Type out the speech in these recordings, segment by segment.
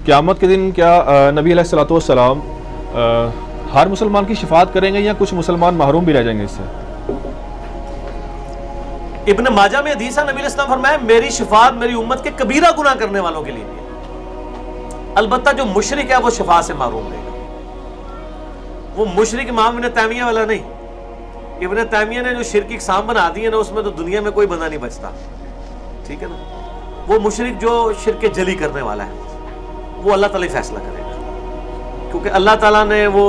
قیامت کے دن کیا نبی علیہ الصلوۃ والسلام ہر مسلمان کی شفاعت کریں گے یا کچھ مسلمان محروم بھی رہ جائیں گے اس سے؟ ابن ماجہ میں حدیث ہے، نبی علیہ السلام فرمایا میری شفاعت میری امت کے کبیرہ گناہ کرنے والوں کے لیے بھی ہے، البتہ جو مشرک ہے وہ شفاعت سے محروم رہے گا۔ وہ مشرک امام ابن تیمیہ والا نہیں، ابن تیمیہ نے جو شرک کی اقسام بنا دی ہے نا، اس میں تو دنیا میں کوئی بندہ نہیں بچتا، ٹھیک ہے نا۔ وہ مشرک جو شرک جلی کرنے والا ہے وہ اللہ تعالیٰ فیصلہ کرے گا، کیونکہ اللہ تعالیٰ نے وہ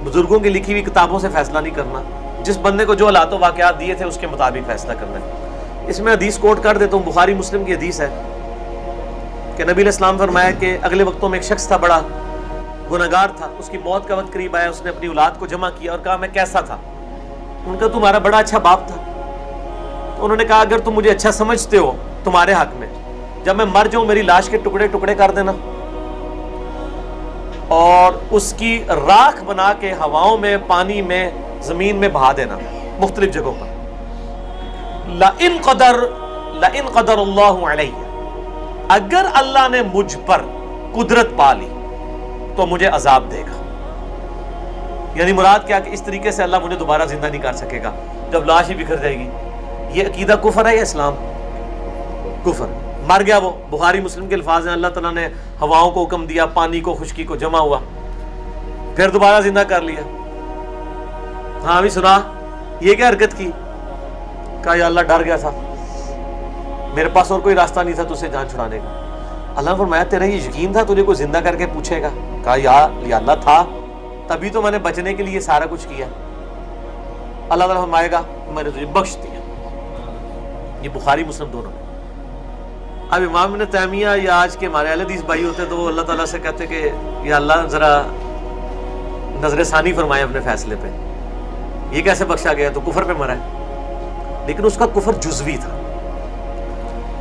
بزرگوں کی لکھی ہوئی کتابوں سے فیصلہ نہیں کرنا، جس بندے کو جو حالات و واقعات دیے تھے اس کے مطابق فیصلہ کرنا ہے۔ اس میں حدیث کوٹ کر دیتا ہوں، بخاری مسلم کی حدیث ہے کہ نبی علیہ السلام فرمایا کہ اگلے وقتوں میں ایک شخص تھا، بڑا گنہگار تھا، اس کی موت کا وقت قریب آیا، اس نے اپنی اولاد کو جمع کیا اور کہا میں کیسا تھا؟ ان کا تمہارا بڑا اچھا باپ تھا۔ تو انہوں نے کہا اگر تم مجھے اچھا سمجھتے ہو تمہارے حق میں، جب میں مر جاؤں میری لاش کے ٹکڑے ٹکڑے کر دینا اور اس کی راکھ بنا کے ہواؤں میں، پانی میں، زمین میں بہا دینا مختلف جگہوں پر۔ لَإِن قَدَرَ اللَّهُ عَلَيَّ، اگر اللہ نے مجھ پر قدرت پا لی تو مجھے عذاب دے گا۔ یعنی مراد کیا کہ اس طریقے سے اللہ مجھے دوبارہ زندہ نہیں کر سکے گا جب لاش ہی بکھر جائے گی۔ یہ عقیدہ کفر ہے یا اسلام؟ کفر۔ مر گیا وہ، بخاری مسلم کے الفاظ ہیں، اللہ تعالیٰ نے ہواؤں کو حکم دیا، پانی کو، خشکی کو جمع ہوا، پھر دوبارہ زندہ کر لیا۔ ہاں ابھی سنا یہ کیا حرکت کی؟ کہا یا اللہ ڈر گیا تھا، میرے پاس اور کوئی راستہ نہیں تھا تجھ سے جان چھڑانے کا۔ اللہ نے فرمایا تیرا یہ یقین تھا تجھے کوئی زندہ کر کے پوچھے گا؟ کہا یا اللہ تھا، تبھی تو میں نے بچنے کے لیے سارا کچھ کیا۔ اللہ تعالیٰ فرمائے گا میں نے تجھے بخش دیا۔ یہ بخاری مسلم دونوں۔ اب امام ابن تیمیہ یا آج کے ہمارے اہل حدیث بھائی ہوتے تو وہ اللہ تعالیٰ سے کہتے کہ یا اللہ ذرا نظر ثانی فرمائے اپنے فیصلے پہ، یہ کیسے بخشا گیا؟ تو کفر پہ مرا ہے، لیکن اس کا کفر جزوی تھا،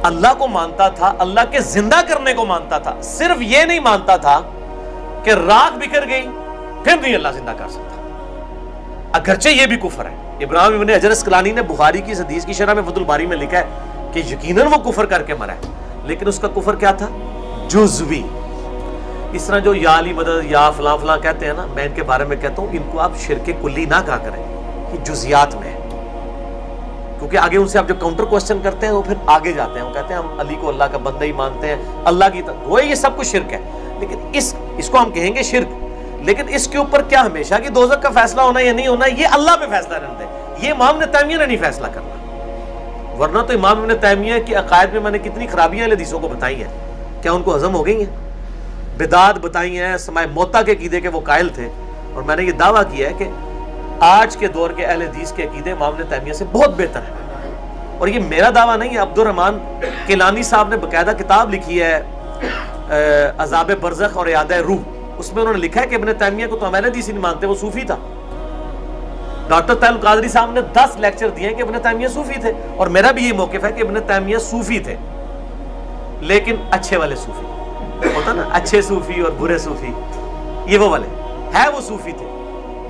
اللہ کو مانتا تھا، اللہ کے زندہ کرنے کو مانتا تھا، صرف یہ نہیں مانتا تھا کہ راکھ بکھر گئی پھر نہیں اللہ زندہ کر سکتا، اگرچہ یہ بھی کفر ہے۔ ابراہیم ابن حجر اسقلانی نے بخاری کی اس حدیث کی شرح میں فتح الباری میں لکھا ہے کہ یقیناً وہ کفر کر کے مرا ہے، لیکن اس کا کفر کیا تھا؟ جزوی۔ اس طرح جو یا علی مدد یا فلاں فلاں کہتے ہیں نا، میں ان کے بارے میں کہتا ہوں ان کو آپ شرک کلی نہ کہا کریں، یہ جزیات میں ہے، کیونکہ آگے ان سے آپ جو کاؤنٹر کوسچن کرتے ہیں وہ پھر آگے جاتے ہیں، وہ کہتے ہیں ہم علی کو اللہ کا بندہ ہی مانتے ہیں، اللہ کی طرف وہ یہ سب کچھ شرک ہے، لیکن اس کو ہم کہیں گے شرک، لیکن اس کے اوپر کیا ہمیشہ کی دوزخ کا فیصلہ ہونا یا نہیں ہونا یہ اللہ پہ فیصلہ رہنے دے، یہ امام ابن تیمیہ نے نہیں فیصلہ کرنا۔ ورنہ تو امام ابن تیمیہ کی عقائد میں نے کتنی خرابیاں حدیثوں کو بتائی ہیں، کیا ان کو ہضم ہو گئی ہیں؟ بدعات بتائی ہیں، سماع موتا کے عقیدے کے وہ قائل تھے، اور میں نے یہ دعویٰ کیا ہے کہ آج کے دور کے اہل حدیث کے عقیدے امام ابن تیمیہ سے بہت بہتر ہیں، اور یہ میرا دعویٰ نہیں ہے، عبد الرحمن کیلانی صاحب نے باقاعدہ کتاب لکھی ہے عذاب برزخ اور اعادہ روح، اس میں انہوں نے لکھا ہے کہ ابن تیمیہ کو تو ہم اہل حدیث ہی نہیں مانتے، وہ صوفی تھا۔ ڈاکٹر طاہر القادری صاحب نے 10 لیکچر دیے ہیں کہ ابن تیمیہ صوفی تھے، اور میرا بھی یہ موقف ہے کہ ابن تیمیہ صوفی تھے، لیکن اچھے والے صوفی ہوتا نا، اچھے صوفی اور برے صوفی، یہ وہ والے ہے، وہ صوفی تھے،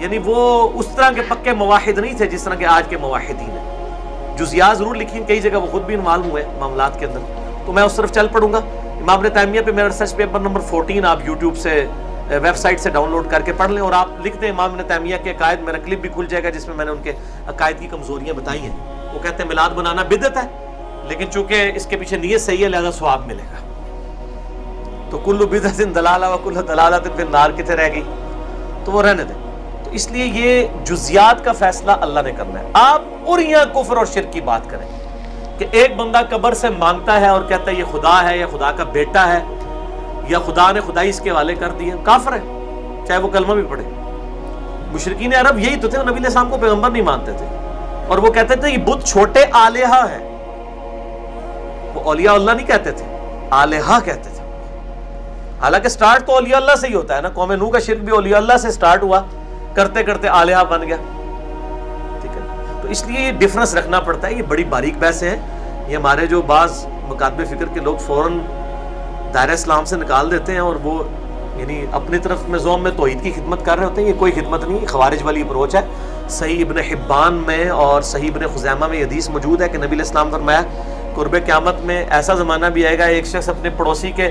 یعنی وہ اس طرح کے پکے موحد نہیں تھے جس طرح کے آج کے موحدین ہیں۔ جزیات ضرور لکھی، کئی جگہ وہ خود بھی انوالو ہوئے معاملات کے اندر، تو میں اس طرف چل پڑوں گا۔ امام ابن تیمیہ پہ میرا ریسرچ پیپر نمبر 14 آپ یوٹیوب سے ویب سائٹ سے ڈاؤن لوڈ کر کے پڑھ لیں، اور آپ لکھ دیں امام ابن تیمیہ کے عقائد، میرا کلپ بھی کھل جائے گا جس میں میں نے ان کے عقائد کی کمزوریاں بتائی ہیں۔ وہ کہتے ہیں میلاد بنانا بدعت ہے، لیکن چونکہ اس کے پیچھے نیت صحیح ہے لہذا ثواب ملے گا، تو کل بدعت ضلالہ و کل ضلالۃ فی النار کتنے رہ گئی، تو وہ رہنے دیں۔ تو اس لیے یہ جزیات کا فیصلہ اللہ نے کرنا ہے۔ آپ پوریاں کفر اور شرک کی بات کریں کہ ایک بندہ قبر سے مانگتا ہے اور کہتا ہے یہ خدا ہے یا خدا کا بیٹا ہے یا خدا نے خدائی اس کے حوالے کر دی ہے، کافر ہے، چاہے وہ کلمہ بھی پڑھے۔ مشرکین عرب یہی تو تھے، نبی علیہ السلام کو پیغمبر نہیں مانتے تھے، اور وہ کہتے تھے یہ بت چھوٹے آلیہا ہیں، وہ اولیاء اللہ نہیں کہتے تھے، آلیہا کہتے تھے۔ حالانکہ سٹارٹ تو اولیاء اللہ سے ہی ہوتا ہے نا، قوم نوح کا شرک بھی اولیاء اللہ سے سٹارٹ ہوا، کرتے کرتے آلیہا بن گیا، ٹھیک ہے۔ تو اس لیے یہ ڈفرنس رکھنا پڑتا ہے، یہ بڑی باریک بحثیں ہیں، یہ ہمارے جو بعض مکاتب فکر کے لوگ فوراً دائرہ اسلام سے نکال دیتے ہیں، اور وہ یعنی اپنی طرف میں زوم میں توحید کی خدمت کر رہے ہوتے ہیں، یہ کوئی خدمت نہیں، خوارج والی اپروچ ہے۔ صحیح ابن حبان میں اور صحیح ابن خزیمہ میں یہ حدیث موجود ہے کہ نبی علیہ السلام فرمایا قرب قیامت میں ایسا زمانہ بھی آئے گا، ایک شخص اپنے پڑوسی کے